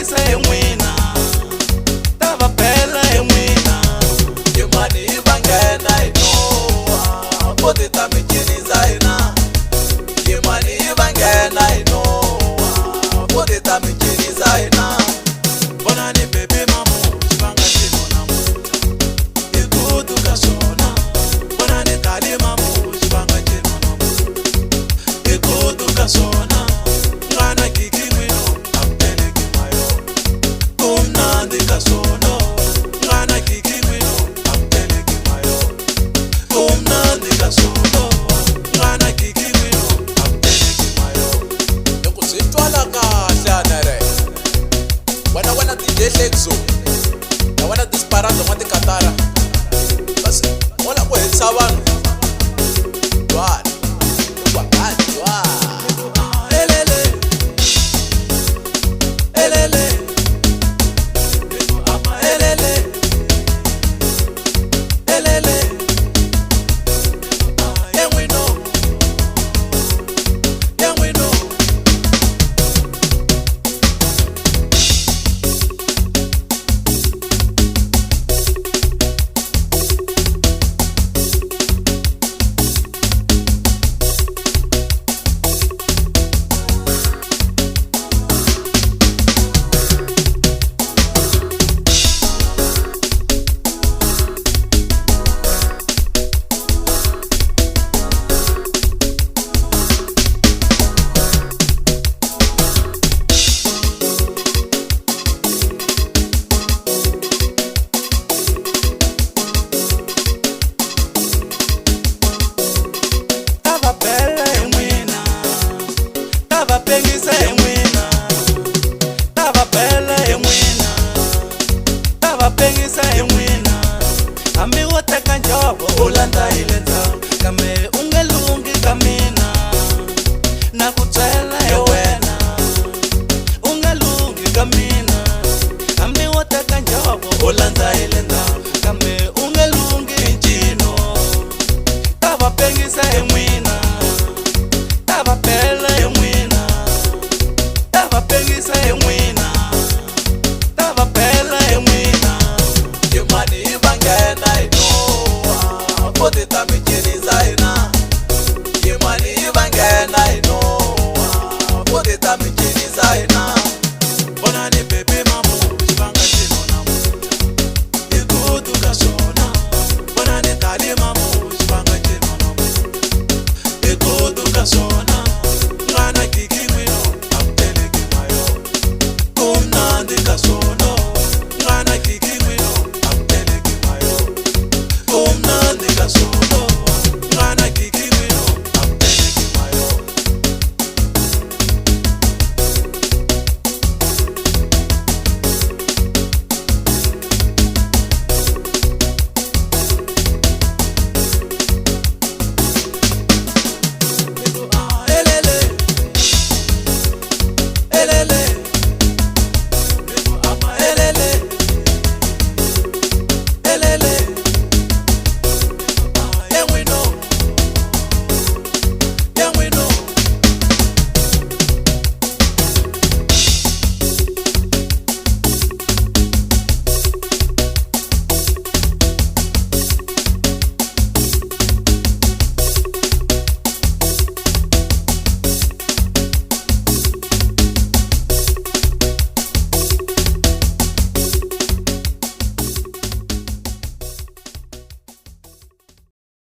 pengisa enwina tava phela enwina Imani ibangena inoa Poti tamikiniza ina Imani ibangena inoa Poti tamikiniza ina bona ni baby mamu chibanga chino na muta ikudu kasona bona ni tali mamu chibanga chino na muta ikudu kasona ngana kiki wino apele kimayo kumnandi kasono ngana kiki wino apele kimayo kumnandi kasono ngana kiki wino apele kimayo Yokusitwala kahle anere Wana DJ Lexo Na wana disparado mwati katara Basi Mwana kwe sabantu Dwana Wakati dwana elele elele ama elele elele yewino yewino tava phela enwina tava pengisa enwina tava phela enwina tava pengisa enwina hambi wo teka njovo u landza ile ndzhawu kambe u nge lungi ka mina na ku byela hi wena u nga lungi ka mina hambi wo teka njovo u landza ile ndzhawu kambe u nge lungi hi ncino tava pengisa enwina tava phela enwina tava pengisa enwina tava phela enwina Imani ibangena inoa Poti tamikiniza ina Imani ibangena inoa Poti tamikiniza ina bona ni baby mamu chibanga chino na muta ikudu kasona bona ni tali mamu chibanga chino na muta ikudu kasona ngana kiki wino apele kimayo kumnandi kasona